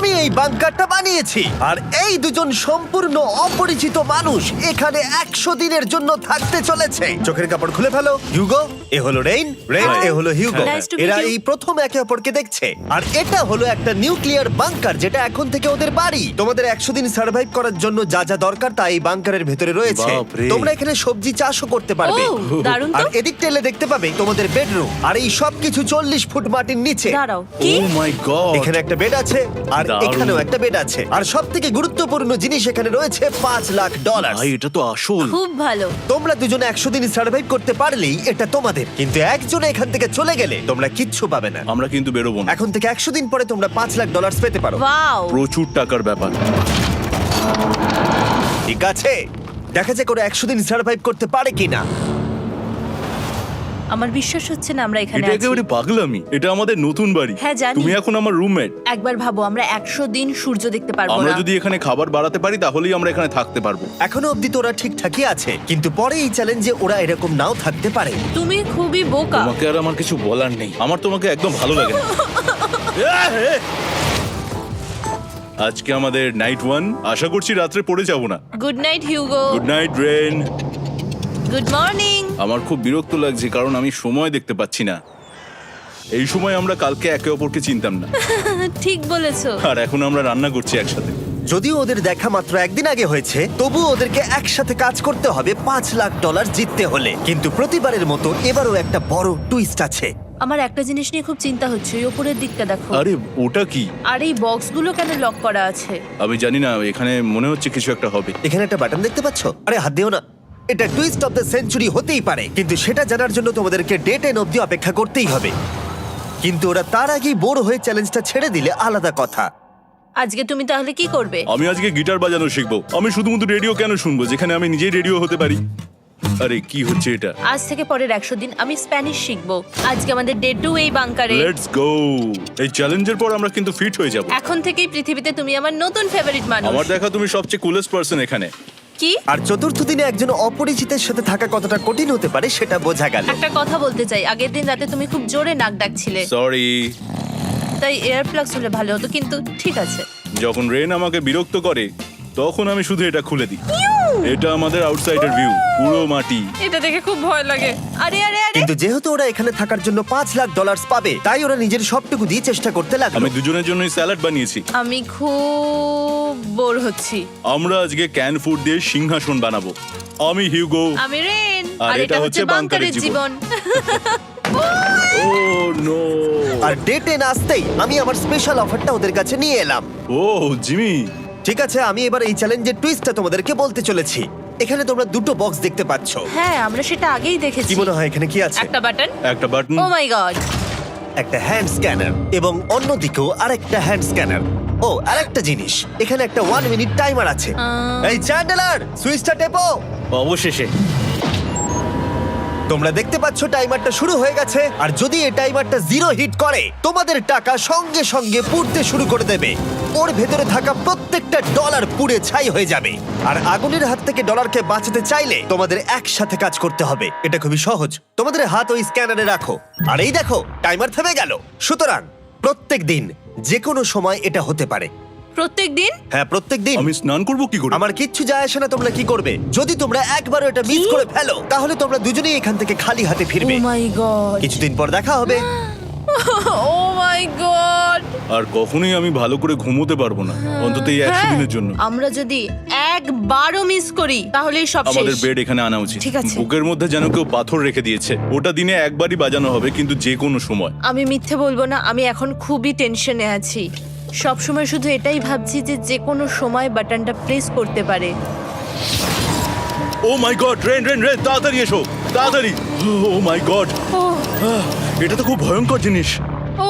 আমি এই বাংকারটা বানিয়েছি আর এই দুজন সম্পূর্ণ অপরিচিত মানুষ এখানে 100 দিনের জন্য থাকতে চলেছে। চোখের কাপড় খুলে ফেলো। হিউগো, এ হলো রেইন, এ হলো হিউগো। Nice to meet এরা you. এই প্রথম একে অপরকে দেখছে। আর এটা হলো একটা নিউক্লিয়ার বাংকার যেটা এখন থেকে ওদের বাড়ি। তোমাদের 100 দিন সার্ভাইভ করার জন্য যা যা দরকার তা এই বাংকারের ভেতরে রয়েছে। বাপরে। তোমরা এখানে সবজি চাষও করতে পারবে। ও, দারুণ তো। আর এদিক টেলে দেখতে পাবে তোমাদের বেডরুম। আর এই সব কিছু 40 ফুট মাটির নিচে। দাঁড়াও, কি? ও মাই গড। এখানে একটা বেড আছে আর দারুণ। এখানেও একটা বেড আছে। আর সব থেকে গুরুত্বপূর্ণ জিনিস এখানে রয়েছে $5,00,000। ভাই এটা তো আসল। খুব ভালো। তোমরা দুজনে 100 দিন সার্ভাইভ করতে পারলেই এটা তোমাদের, কিন্তু একজন এখান থেকে চলে গেলে তোমরা কিচ্ছু পাবে না। আমরা কিন্তু বেরোবো না। এখন থেকে 100 দিন পরে তোমরা $5,00,000 পেতে পারো। ওয়াও। প্রচুর টাকার ব্যাপার। ঠিক আছে, দেখা যাক ওরা 100 দিন সার্ভাইভ করতে পারে কিনা। আমার বিশ্বাস হচ্ছে না আমরা এখানে এটা আছি। একেবারে পাগলামি। এটা আমাদের নতুন বাড়ি। হ্যাঁ, জানি। তুমি এখন আমার রুমমেট। একবার ভাবো, আমরা 100 দিন সূর্য দেখতে পারবো আমরা না। যদি এখানে খাবার বাড়াতে পারি তাহলেই আমরা এখানে থাকতে পারবো। এখনো অব্দি তো ওরা ঠিকঠাকই আছে, কিন্তু পরে এই চ্যালেঞ্জে ওরা এরকম নাও থাকতে পারে। তুমি খুবই বোকা। তোমাকে আর আমার কিছু বলার নেই। আমার তোমাকে একদম ভালো লাগে না। আজকে আমাদের নাইট 1। আশা করছি রাত্রে পড়ে যাব না। Good night Hugo. Good night Ren. Good morning. আমার খুব বিরক্ত লাগছে কারণ আমি সময় দেখতে পাচ্ছি না। এই সময় আমরা কালকে একে অপরকে চিনতাম না, ঠিক বলেছো। আর এখন আমরা রান্না করছি একসাথে। যদিও ওদের দেখা মাত্র একদিন আগে হয়েছে, তবুও ওদেরকে একসাথে কাজ করতে হবে $5,00,000 জিততে হলে। কিন্তু প্রতিবারের মতো এবারও একটা বড় টুইস্ট আছে। আমার একটা জিনিস নিয়ে খুব চিন্তা হচ্ছে, ওই উপরের দিকটা দেখো। আরে ওটা কি? আর এই বক্সগুলো কেন লক করা আছে? আমি জানি না, এখানে মনে হচ্ছে কিছু একটা হবে। এখানে একটা বাটন দেখতে পাচ্ছ? আরে হাত দিও না। এটা টুইস্ট অফ দ্য সেঞ্চুরি হতেই পারে, কিন্তু সেটা জানার জন্য তোমাদেরকে ডে 10 অব্দি অপেক্ষা করতেই হবে। কিন্তু ওরা তার আগেই বোর হয়ে চ্যালেঞ্জটা ছেড়ে দিলে আলাদা কথা। আজকে তুমি তাহলে কি করবে? আমি আজকে গিটার বাজানো শিখবো। আমি শুধুমাত্র রেডিও কেন শুনবো যেখানে আমি নিজেই রেডিও হতে পারি? আরে কি হচ্ছে এটা? আজ থেকে পরের 100 দিন আমি স্প্যানিশ শিখবো। আজকে আমাদের ডে 2 এই বাংকারে। Let's go. এই চ্যালেঞ্জের পর আমরা কিন্তু ফিট হয়ে যাব। এখন থেকেই পৃথিবীতে তুমি আমার নতুন ফেভারিট মানুষ। আমার দেখা তুমি সবচেয়ে কুলেস্ট পারসন এখানে। কি? আর চতুর্থ দিনে একজন অপরিচিতের সাথে থাকা কতটা কঠিন হতে পারে সেটা বোঝা গেল। একটা কথা বলতে চাই, আগের দিন রাতে তুমি খুব জোরে নাক ডাকছিলে, সরি। তাই এয়ার প্লাগস হলে ভালো হতো, কিন্তু ঠিক আছে। যখন রেন আমাকে বিরক্ত করে তখন আমি শুধু এটা খুলে দিই। এটা আমাদের আউটসাইডার ভিউ, পুরো মাটি। এটা দেখে খুব ভয় লাগে। আরে আরে আরে, কিন্তু যেহেতু ওরা এখানে থাকার জন্য $5,00,000 পাবে, তাই ওরা নিজের সবটুকু দিয়ে চেষ্টা করতে লাগলো। আমি দুজনের জন্যই স্যালাড বানিয়েছি। আমি খুব বোর হচ্ছি। আমরা আজকে ক্যান ফুড দিয়ে সিংহাসন বানাবো। আমি হিউগো। আমি রেন, আর আর এটা হচ্ছে বাংকারের জীবন। ও নো। আর ডে 10 আসতেই আমি আমার স্পেশাল অফারটা ওদের কাছে নিয়ে এলাম। ও জিমি। ঠিক আছে, আমি এবার এই চ্যালেঞ্জের টুইস্টটা তোমাদেরকে বলতে চলেছি। এখানে তোমরা দুটো বক্স দেখতে পাচ্ছ। হ্যাঁ, আমরা সেটা আগেই কি দেখেছি। মনে হয় এখানে কি আছে? একটা বাটন। একটা বাটন। O my god. একটা হ্যান্ড স্ক্যানার এবং অন্যদিকেও আরেকটা হ্যান্ড স্ক্যানার। ও, আরেকটা জিনিস, এখানে একটা 1 মিনিট টাইমার আছে। এই চ্যান্ডেলার, সুইচটা টেপো। অবশেষে। তোমরা দেখতে পাচ্ছ টাইমারটা শুরু হয়ে গেছে, আর যদি এই টাইমারটা 0 হিট করে তোমাদের টাকা সঙ্গে সঙ্গে পুড়তে শুরু করে দেবে। ওর ভেতরে থাকা প্রত্যেকটা ডলার পুড়ে ছাই হয়ে যাবে। আর আগুনের হাত থেকে ডলারকে বাঁচাতে চাইলে তোমাদের একসাথে কাজ করতে হবে। এটা খুবই সহজ। তোমাদের হাত ওই স্ক্যানারে রাখো, আর এই দেখো টাইমার থেমে গেল। সুতরাং প্রত্যেক দিন যে কোনো সময় এটা হতে পারে। প্রত্যেক দিন? হ্যাঁ, প্রত্যেক দিন। আমি স্নান করব কি করে? আমার কিচ্ছু যায় আসে না তোমরা কি করবে। যদি তোমরা একবারও এটা মিস করে ফেলো তাহলে তোমরা দুজনেই এখান থেকে খালি হাতে ও ফিরবে। মাই গড। কিছুদিন পর দেখা হবে। ও মাই গড। আর কখনোই আমি ভালো করে ঘুমোতে পারবো না, অন্তত এই 100 দিনের জন্য। আমরা যদি একবারও মিস করি তাহলেই সব শেষ। আমাদের বেড এখানে আনা উচিত। ঠিক আছে। বুকের মধ্যে যেন কেউ পাথর রেখে দিয়েছে। ওটা দিনে একবারই বাজানো হবে, কিন্তু যে কোনো সময়। আমি মিথ্যে বলবো না, আমি এখন খুবই টেনশনে আছি। সব সময় শুধু এটাই ভাবছি যে যে কোনো সময় বাটনটা প্রেস করতে পারে। ও my god, rain rain rain, তাড়াতাড়ি এসো, তাড়াতাড়ি। ও মাই গড, ও এটা তো খুব ভয়ঙ্কর জিনিস। ও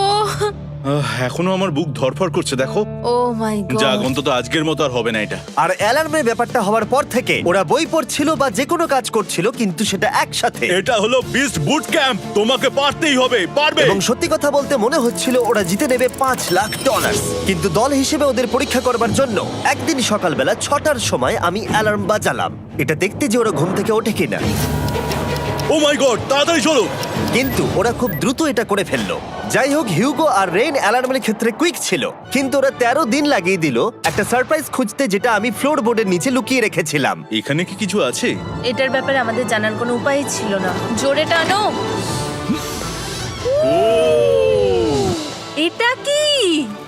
এখনো আমার বুক ধড়ফড় করছে, দেখো। ও মাই গড। যাক, অন্তত আজকের মতো আর হবে না এটা। আর অ্যালার্মের ব্যাপারটা হওয়ার পর থেকে ওরা বই পড়ছিল বা যে কোনো কাজ করছিল, কিন্তু সেটা একসাথে। এটা হলো বিস্ট বুট ক্যাম্প, তোমাকে পারতেই হবে, পারবে। এবং সত্যি কথা বলতে মনে হচ্ছিল ওরা জিতে নেবে $5,00,000। কিন্তু দল হিসেবে ওদের পরীক্ষা করবার জন্য একদিন সকালবেলা 6টার সময় আমি অ্যালার্ম বাজালাম, এটা দেখতে যে ওরা ঘুম থেকে ওঠে কিনা। ও মাই গড, তাড়াতাড়ি চলো। কিন্তু ওরা খুব দ্রুত এটা করে ফেললো। যাই হোক, হিউগো আর রেইন অ্যালার্মের ক্ষেত্রে কুইক ছিল, কিন্তু ওরা 13 দিন লাগিয়ে দিল একটা সারপ্রাইজ খুঁজতে, যেটা আমি ফ্লোর বোর্ডের নিচে লুকিয়ে রেখেছিলাম। এখানে কি কিছু আছে? এটার ব্যাপারে আমাদের জানার কোনো উপায় ছিল না। জোরে টানো। এটা কি?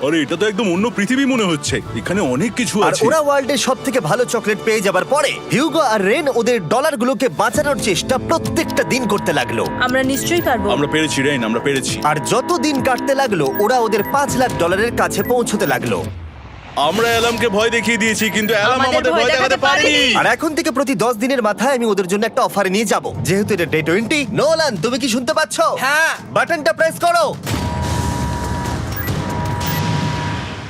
আরে এটা তো একদম অন্য পৃথিবী মনে হচ্ছে। এখানে অনেক কিছু আর আছে। ওরা ওয়ার্ল্ডের সব থেকে ভালো চকলেট পেয়ে যাবার পরে হিউগো আর রেন ওদের ডলারগুলোকে বাঁচানোর চেষ্টা প্রত্যেকটা দিন করতে লাগলো। আমরা নিশ্চয়ই পারবো। আমরা পেরেছি রেইন, আমরা পেরেছি। আর যত দিন কাটতে লাগলো, ওরা ওদের $5,00,000 কাছে পৌঁছতে লাগলো। আমরা অ্যালামকে ভয় দেখিয়ে দিয়েছি, কিন্তু অ্যালাম আমাদের আমাদের ভয় ভয় দেখাতে দেখাতে পারেনি। পারেনি। আর এখন থেকে প্রতি 10 দিনের মাথায় আমি ওদের জন্য একটা অফার নিয়ে যাব, যেহেতু এটা ডে 20। নোলান, তুমি কি শুনতে পাচ্ছ? হ্যাঁ। বাটনটা প্রেস করো।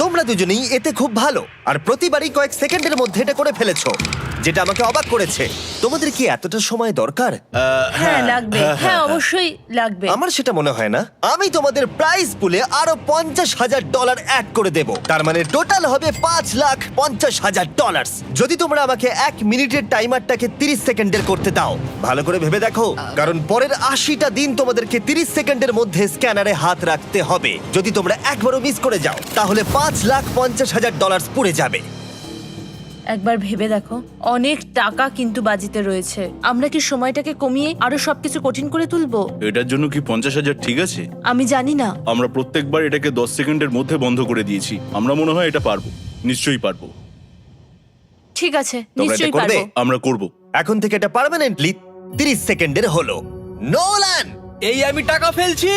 তোমরা দুজনেই এতে খুব ভালো, আর প্রতিবারই কয়েক সেকেন্ডের মধ্যে এটা করে ফেলেছো, যেটা আমাকে অবাক করেছে। তোমাদের কি এতটা সময় দরকার? হ্যাঁ লাগবে, হ্যাঁ অবশ্যই লাগবে। আমার সেটা মনে হয় না। আমি তোমাদের প্রাইস পুলে আরো $50,000 অ্যাড করে দেব, তার মানে টোটাল হবে $5,50,000। যদি তোমরা আমাকে 1 মিনিটের টাইমারটাকে 30 সেকেন্ডের করতে দাও। ভালো করে ভেবে দেখো, কারণ পরের 80টা দিন তোমাদেরকে 30 সেকেন্ডের মধ্যে স্ক্যানারে হাত রাখতে হবে। যদি তোমরা একবারও মিস করে যাও, তাহলে $5,50,000 পুড়ে যাবে। একবার ভেবে দেখো, অনেক টাকা কিন্তু বাজিতে রয়েছে। আমরা কি সময়টাকে কমিয়ে আরো সবকিছু কঠিন করে তুলবো? এটার জন্য কি 50,000 ঠিক আছে? আমি জানি না। আমরা প্রত্যেকবার এটাকে 10 সেকেন্ডের মধ্যে বন্ধ করে দিয়েছি। আমরা মনে হয় এটা পারবো, নিশ্চয়ই পারবো। ঠিক আছে, তোমরা এটা নিশ্চয়ই করবে? পারবো। আমরা করব। এখন থেকে এটা পার্মানেন্টলি 30 সেকেন্ডের হলো। নোলান, এই আমি টাকা ফেলছি।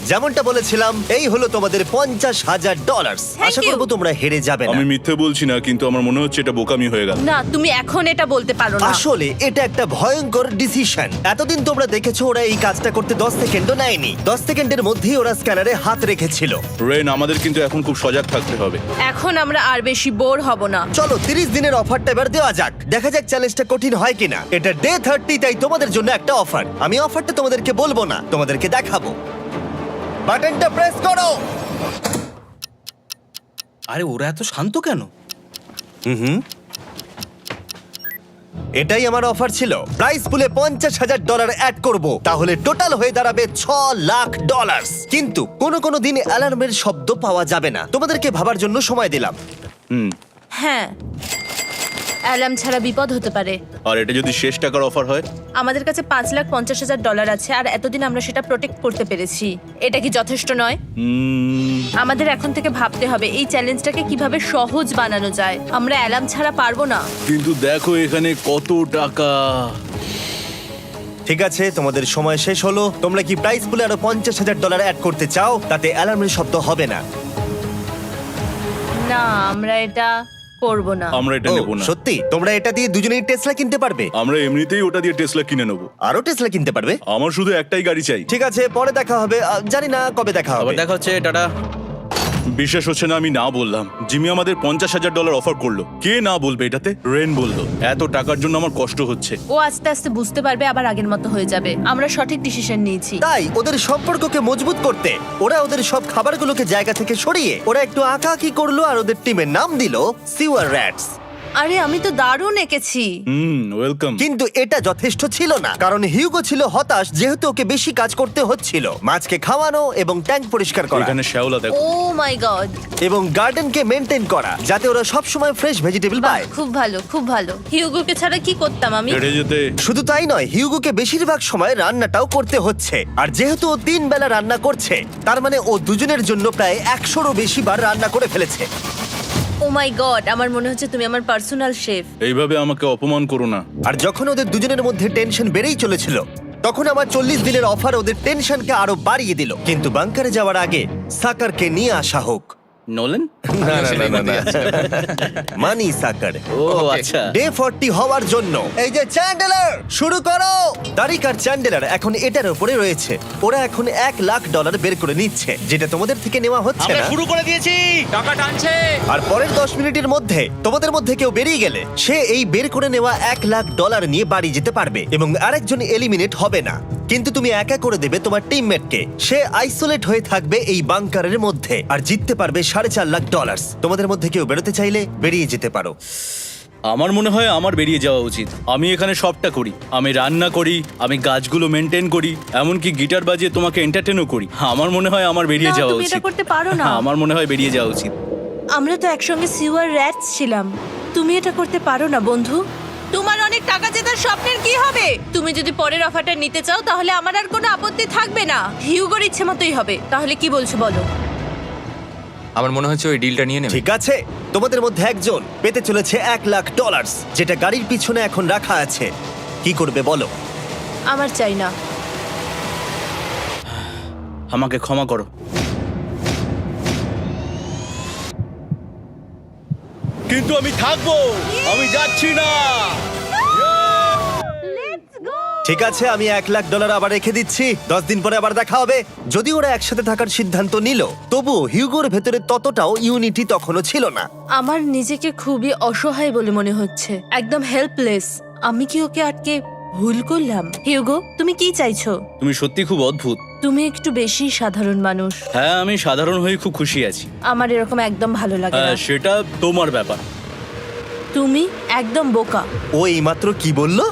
যেমনটা বলেছিলাম, এই হলো তোমাদের $50,000। Thank Asha you. করবো তোমরা হেরে যাবে না। আমি মিথ্যে বলছি না, কিন্তু আমার মনে হচ্ছে এটা বোকামি হয়ে গেল। না, তুমি এখন এটা বলতে পারো না। আসলে এটা একটা ভয়ঙ্কর ডিসিশন। এতদিন তোমরা দেখেছো ওরা এই কাজটা করতে 10 সেকেন্ডও নেয়নি। 10 সেকেন্ডের মধ্যেই ওরা স্ক্যানারে হাত রেখেছিল। রেইন, আমাদের কিন্তু এখন খুব সজাগ থাকতে হবে। এখন আমরা আর বেশি বোর হব না। চলো 30 দিনের অফারটা এবার দেওয়া যাক, দেখা যাক চ্যালেঞ্জটা কঠিন হয় কিনা। এটা ডে 30, তাই তোমাদের জন্য একটা অফার। আমি অফারটা তোমাদেরকে বলবো না, তোমাদেরকে দেখাবো। বাটনটা প্রেস করো। আরে ওরা এত শান্ত কেন? এটাই আমার অফার ছিল। প্রাইস পুলে $50,000 অ্যাড করব, তাহলে টোটাল হয়ে দাঁড়াবে $6,00,000। কিন্তু কোনো দিন অ্যালার্মের শব্দ পাওয়া যাবে না। তোমাদেরকে ভাবার জন্য সময় দিলাম। হ্যাঁ, অ্যালার্ম ছাড়া বিপদ হতে পারে। আর এটা যদি শেষ টাকার অফার হয়? আমাদের কাছে $5,50,000 আছে, আর এতদিন আমরা সেটা প্রোটেক্ট করতে পেরেছি। এটা কি যথেষ্ট নয়? আমাদের এখন থেকে ভাবতে হবে এই চ্যালেঞ্জটাকে কিভাবে সহজ বানানো যায়। আমরা অ্যালার্ম ছাড়া পারবো না। কিন্তু দেখো এখানে কত টাকা। ঠিক আছে, তোমাদের সময় শেষ হলো। তোমরা কি প্রাইস পুলে আরো $50,000 অ্যাড করতে চাও? তাতে অ্যালার্মের শব্দ হবে না। না, আমরা এটা করব না। আমরা এটা ও, নেব না। সত্যি? তোমরা এটা দিয়ে দুজনেই টেসলা কিনতে পারবে? আমরা এমনিতেই ওটা দিয়ে টেসলা কিনে নেব। আরো টেসলা কিনতে পারবে? আমার শুধু একটাই গাড়ি চাই। ঠিক আছে, পরে দেখা হবে। জানি না কবে দেখা হবে। আবার দেখা হচ্ছে, টাটা। বিশ্বাস হচ্ছে না আমি না বললাম। জিমি আমাদের $50,000 অফার করলো। কে না বলবে এটাতে? রেন বললো। এত টাকার জন্য আমার কষ্ট হচ্ছে। ও আস্তে আস্তে বুঝতে পারবে, আবার আগের মতো হয়ে যাবে। আমরা সঠিক ডিসিশন নিয়েছি। তাই ওদের সম্পর্ককে মজবুত করতে ওরা ওদের সব খাবারগুলোকে জায়গা থেকে সরিয়ে ওরা একটু আঁকাআঁকি করলো, আর ওদের টিমের নাম দিল সিওয়ার র্যাটস। আরে আমি তো দারুণ এঁকেছি। ওয়েলকাম। কিন্তু এটা যথেষ্ট ছিল না, কারণ হিউগো ছিল হতাশ, যেহেতু ওকে বেশি কাজ করতে হচ্ছিল। মাছকে খাওয়ানো এবং ট্যাঙ্ক পরিষ্কার করা এখানে শ্যাওলা দেখো। ও মাই গড, এবং গার্ডেনকে মেনটেন করা, যাতে ওরা সব সময় ফ্রেশ ভেজিটেবল পায়। খুব ভালো, খুব ভালো। হিউগোকে ছাড়া কি করতাম আমি? হেঁটে যেতে। শুধু তাই নয়, হিউগোকে বেশিরভাগ সময় রান্নাটাও করতে হচ্ছে। আর যেহেতু ও 3 বেলা রান্না করছে, তার মানে ও দুজনের জন্য প্রায় 100রও বেশি বার রান্না করে ফেলেছে। ও মাই গড, আমার মনে হচ্ছে তুমি আমার পার্সোনাল শেফ। এইভাবে আমাকে অপমান করো না। আর যখন ওদের দুজনের মধ্যে টেনশন বেড়েই চলেছিল, তখন আমার 40 দিনের অফার ওদের টেনশনকে আরো বাড়িয়ে দিল। কিন্তু বাংকারে যাওয়ার আগে সাকারকে নিয়ে আসা হোক। নোলেন? না না না না, না। মানি সাকার। ও আচ্ছা। ডে 40 হওয়ার জন্য এই যে চ্যান্ডেলার শুরু করো। তারিক আর চ্যান্ডেলার এখন এটার উপরে রয়েছে। ওরা এখন $1,00,000 বের করে নিচ্ছে, যেটা তোমাদের থেকে নেওয়া হচ্ছে আমরা না। শুরু করে দিয়েছি, টাকা টানছে। আর পরের 10 মিনিটের মধ্যে তোমাদের মধ্যে কেউ বেরিয়ে গেলে সে এই বের করে নেওয়া $1,00,000 নিয়ে বাড়ি যেতে পারবে, এবং আরেকজন এলিমিনেট হবে না। কিন্তু তুমি একা করে দেবে তোমার টিমমেটকে। সে আইসোলেট হয়ে থাকবে এই বাংকারের মধ্যে, আর জিততে পারবে $4.5 লাখ। তোমাদের মধ্যে কেউ বেরোতে চাইলে বেরিয়ে যেতে পারো। আমার মনে হয় আমার বেরিয়ে যাওয়া উচিত। আমি এখানে সবটা করি, আমি রান্না করি, আমি গাছগুলো মেনটেন করি, এমনকি গিটার বাজিয়ে তোমাকে এন্টারটেনও করি। আমার মনে হয় আমার বেরিয়ে না, যাওয়া তুমি উচিত। এটা করতে পারো না। আমার মনে হয় বেরিয়ে যাওয়া উচিত। আমরা তো একসঙ্গে সিওয়ার র্যাটস ছিলাম। তুমি এটা করতে পারো না বন্ধু। তোমার অনেক টাকা জেতার স্বপ্নের কি হবে? তুমি যদি পরের অফারটা নিতে চাও তাহলে আমার আর কোনো আপত্তি থাকবে না। হিউগোর ইচ্ছে মতোই হবে। তাহলে কি বলছো বলো? আমার মনে হচ্ছে ওই ডিলটা নিয়ে নেবে। ঠিক আছে, তোমাদের মধ্যে একজন পেতে চলেছে $1,00,000, যেটা গাড়ির পিছনে এখন রাখা আছে। কি করবে বলো? আমার চাই না। আমাকে ক্ষমা করো। কিন্তু আমি থাকবো, আমি যাচ্ছি না। ঠিক আছে, আমি $1,00,000 আবার রেখে দিচ্ছি। 10 দিন পরে আবার দেখা হবে। যদি ওরা একসাথে থাকার সিদ্ধান্ত নিল, তবুও হিউগোর ভেতরে ততটাও ইউনিটি তখনও ছিল না। আমার নিজেকে খুবই অসহায় বলে মনে হচ্ছে, একদম হেল্পলেস। আমি কি ওকে আটকে ভুল করলাম? হিউগো, তুমি কি চাইছো? তুমি সত্যি খুব অদ্ভুত। তুমি একটু বেশি সাধারণ মানুষ। হ্যাঁ, আমি সাধারণ হয়ে খুব খুশি আছি। আমার এরকম একদম ভালো লাগে না। হ্যাঁ, সেটা তোমার ব্যাপার। তুমি একদম বোকা। ও এইমাত্র কি বললো?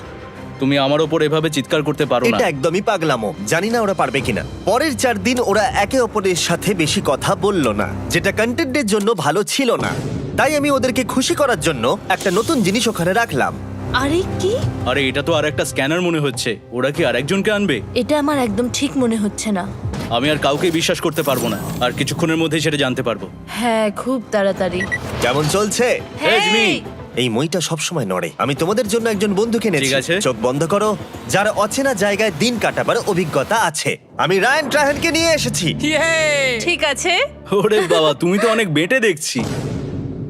তুমি আমার ওপর এভাবে চিৎকার করতে পারো না। এটা একদমই পাগলামো। জানি না ওরা পারবে কিনা। পরের 4 দিন ওরা একে অপরের সাথে বেশি কথা বলল না, যেটা কন্টেন্টের জন্য ভালো ছিল না। তাই আমি ওদেরকে খুশি করার জন্য একটা নতুন জিনিস ওখানে রাখলাম। আরে কি? আরে এটা তো আর একটা স্ক্যানার মনে হচ্ছে। ওরা কি আরেকজনকে আনবে? এটা আমার একদম ঠিক মনে হচ্ছে না। আমি আর কাউকে বিশ্বাস করতে পারবো না। আর কিছুক্ষণের মধ্যেই সেটা জানতে পারবো। হ্যাঁ, খুব তাড়াতাড়ি। কেমন চলছে? Hey, Jimmy! এই মইটা সবসময় নড়ে। আমি তোমাদের জন্য একজন বন্ধুকে এনেছি। ঠিক আছে। চোখ বন্ধ করো। যার অচেনা জায়গায় দিন কাটাবার অভিজ্ঞতা আছে। আমি রায়ান ট্রাহেলকে নিয়ে এসেছি। ইয়ে! ঠিক আছে। ওরে বাবা, তুমি তো অনেক বেটে দেখছি।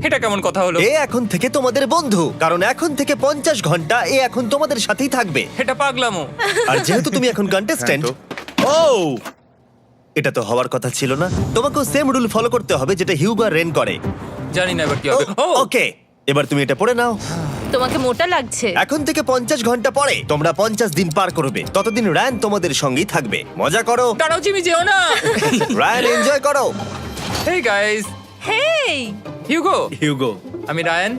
এটা কেমন কথা হলো? এ এখন থেকে তোমাদের বন্ধু, কারণ এখন থেকে 50 ঘন্টা এ এখন তোমাদের সাথেই থাকবে। এটা পাগলামো। আর যেহেতু তুমি এখন কন্টেস্ট্যান্ট, ও এটা তো হওয়ার কথা ছিল না। তোমাকেও সেম রুল ফলো করতে হবে যেটা হিউগো আর রেন করে। জানি না এবার কি হবে। ও ওকে, এবার তুমি এটা পড়ে নাও। তোমাকে মোটা লাগছে। এখন থেকে 50 ঘন্টা পরে তোমরা 50 দিন পার করবে। ততদিন রায়ান তোমাদের সঙ্গেই থাকবে। মজা করো। দাঁড়াও জিমি, যেও না। রায়ান, এনজয় করো। হেই গাইস, হেই, হিউগো। হিউগো। আমি রায়ান।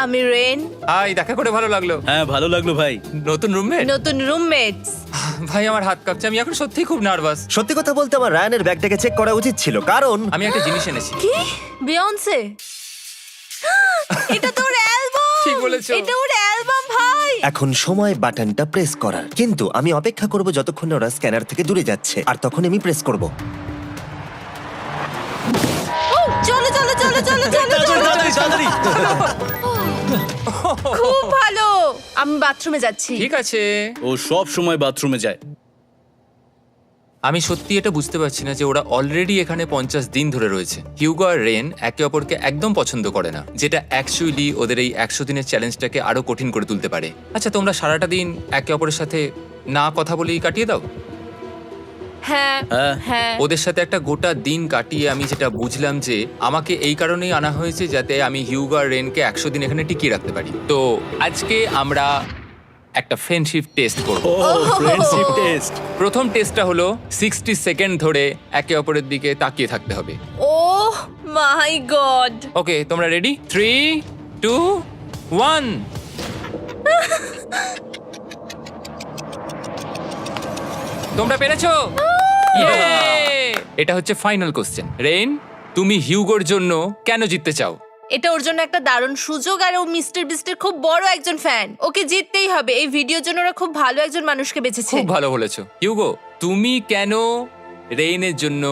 আমি রেন। হাই, দেখা করে ভালো লাগলো। হ্যাঁ, ভালো লাগলো ভাই। নতুন রুমমেট। নতুন রুমমেটস। ভাই, আমার হাত কাঁপছে। আমি এখন সত্যিই খুব নার্ভাস। সত্যি কথা বলতে আমার রায়ানের ব্যাগটাকে চেক করা উচিত ছিল, কারণ আমি একটা জিনিস এনেছি। কি? বিয়ন্সে? এটা তোর অ্যালবাম। ঠিক বলেছো। এটা ওর অ্যালবাম ভাই। এখন সময় বাটনটা প্রেস করার। কিন্তু আমি অপেক্ষা করব যতক্ষণ না ওরা স্ক্যানার থেকে দূরে যাচ্ছে, আর তখন আমি প্রেস করব। ও, চলো চলো চলো চলো চলো চলো। তাড়াতাড়ি। খুব ভালো। আমি বাথরুমে যাচ্ছি। ঠিক আছে। ও সব সময় বাথরুমে যায়। আমি সত্যি এটা বুঝতে পারছি না যে ওরা অলরেডি এখানে 50 দিন ধরে রয়েছে। হিউগো আর রেন একে অপরকে একদম পছন্দ করে না, যেটা অ্যাকচুয়ালি ওদের এই 100 দিনের চ্যালেঞ্জটাকে আরো কঠিন করে তুলতে পারে। আচ্ছা, তোমরা সারাটা দিন একে অপরের সাথে না কথা বলেই কাটিয়ে দাও? হ্যাঁ হ্যাঁ। হ্যাঁ। ওদের সাথে একটা গোটা দিন কাটিয়ে আমি যেটা বুঝলাম যে আমাকে এই কারণেই আনা হয়েছে যাতে আমি হিউগো আর রেনকে 100 দিন এখানে টিকিয়ে রাখতে পারি। তো আজকে আমরা একটা ফ্রেন্ডশিপ টেস্ট করব। ও ফ্রেন্ডশিপ টেস্ট। প্রথম টেস্টটা হলো 60 সেকেন্ড ধরে একে অপরের দিকে তাকিয়ে থাকতে হবে। ওহ মাই গড। ওকে, তোমরা রেডি? 3, 2, 1। তোমরা পেরেছো? Yay! এটা হচ্ছে ফাইনাল কোশ্চেন। রেইন, তুমি হিউগোর জন্য কেন জিততে চাও? এটা ওর জন্য একটা দারুণ সুযোগ, আর ও মিস্টার বিস্টের খুব বড় একজন ফ্যান। ওকে জিততেই হবে। এই ভিডিওর জন্য ওরা খুব ভালো একজন মানুষকে বেছেছে। খুব ভালো বলেছো। হিউগো, তুমি কেন রেইনের জন্য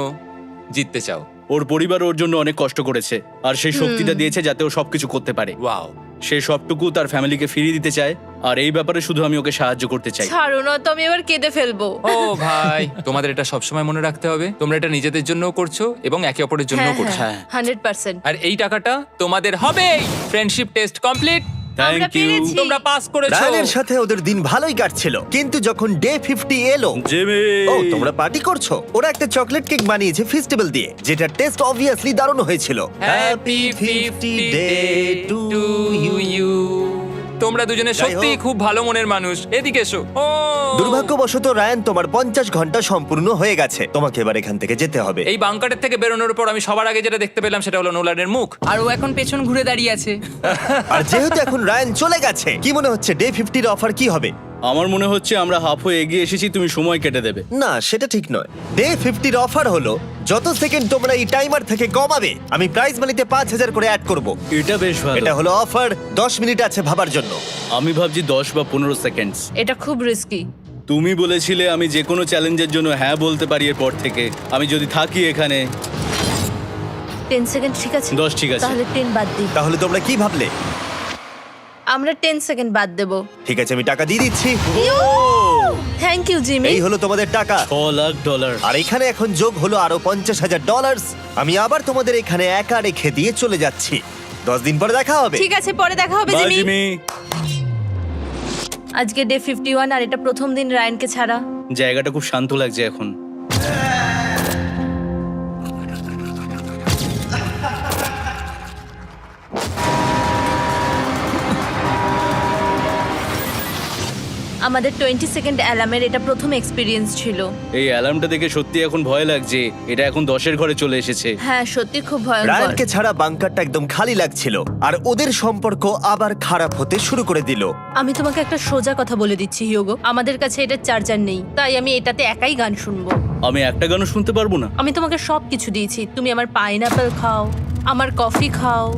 জিততে চাও? ওর পরিবার ওর জন্য অনেক কষ্ট করেছে, আর সেই শক্তিটা দিয়েছে যাতে ও সবকিছু করতে পারে। ওয়াও। সে সবটুকু তার ফ্যামিলিকে ফিরিয়ে দিতে চায়, আর এই ব্যাপারে শুধু আমি ওকে সাহায্য করতে চাই। ছাড়ো না তো, আমি এবার কেঁদে ফেলবো। ও ভাই, তোমাদের এটা সবসময় মনে রাখতে হবে। তোমরা এটা নিজেদের জন্যও করছো এবং একে অপরের জন্যও করছো। হ্যাঁ। 100%। আর এই টাকাটা তোমাদের হবে। Friendship test complete. আমরা থ্যাংক ইউ পেরেছি। তোমরা পাস করেছো। রায়ানের সাথে ওদের দিন ভালোই কাটছিল, কিন্তু যখন ডে 50 এলো, জিমি। ও তোমরা পার্টি করছো। ওরা একটা চকলেট কেক বানিয়েছে ফেস্টিভ্যাল দিয়ে, যেটা টেস্ট অবভিয়াসলি দারুণ হয়েছিল। Happy 50 day to you. তোমরা দুজনে যাই সত্যি হোক। খুব ভালো মনের মানুষ, এদিকে এসো। ও দুর্ভাগ্যবশত রায়ান, তোমার 50 ঘন্টা সম্পূর্ণ হয়ে গেছে। তোমাকে এবার এখান থেকে যেতে হবে। এই বাংকারের থেকে বেরোনোর পর আমি সবার আগে যেটা দেখতে পেলাম সেটা হলো নোলানের মুখ। আর ও এখন পেছন ঘুরে দাঁড়িয়ে আছে। আর যেহেতু এখন রায়ান চলে গেছে, কি মনে হচ্ছে ডে 50-র অফার কি হবে? আমার মনে হচ্ছে আমরা হাফ হয়ে এগিয়ে এসেছি, তুমি সময় কেটে দেবে। না, সেটা ঠিক নয়। ডে 50-র অফার হলো যত সেকেন্ড তোমরা এই টাইমার থেকে কমাবে, আমি প্রাইজ মানিতে 5000 করে অ্যাড করব। এটা বেশ ভালো। এটা হলো অফার। 10 মিনিট আছে ভাবার জন্য। আমি ভাবছি 10 বা 15 সেকেন্ডস। এটা খুব রিস্কি। তুমি বলেছিলে আমি যে কোনো চ্যালেঞ্জের জন্য হ্যাঁ বলতে পারি এরপর থেকে। আমি যদি থাকি এখানে 10 সেকেন্ড ঠিক আছে? 10 ঠিক আছে। তাহলে 10 বাদ দিই। তাহলে তোমরা কি ভাবলে? আমরা 10 সেকেন্ড বাদ দেব। ঠিক আছে, আমি টাকা দিয়ে দিচ্ছি। Thank you Jimmy. এই হলো তোমাদের টাকা। $6,00,000। আর এখানে এখন যোগ হলো আরো $50,000। আমি আবার তোমাদের এখানে একা রেখে দিয়ে চলে যাচ্ছি। 10 দিন পরে দেখা হবে। ঠিক আছে, পরে দেখা হবে বাই জিমি। জিমি। আজকে ডে 51 আর এটা প্রথম দিন রায়ানকে ছাড়া। জায়গাটা খুব শান্ত লাগছে এখন। আমাদের 20 সেকেন্ড অ্যালার্মের এটা প্রথম এক্সপিরিয়েন্স ছিল। এই অ্যালার্মটা দেখে সত্যি এখন ভয় লাগছে। এটা এখন 10-এর ঘরে চলে এসেছে। হ্যাঁ, সত্যি খুব ভয়ঙ্কর। রায়ানকে ছাড়া বাংকারটা একদম খালি লাগছিল, আর ওদের সম্পর্ক আবার খারাপ হতে শুরু করে দিল। আমি তোমাকে একটা সোজা কথা বলে দিচ্ছি হিউগো, আমাদের কাছে এটা চার্জার নেই, তাই আমি এটাতে একাই গান শুনবো। আমি একটা গানও শুনতে পারবো না। আমি তোমাকে সব কিছু দিয়েছি, তুমি আমার পাইনাপেল খাও, আমার কফি খাও,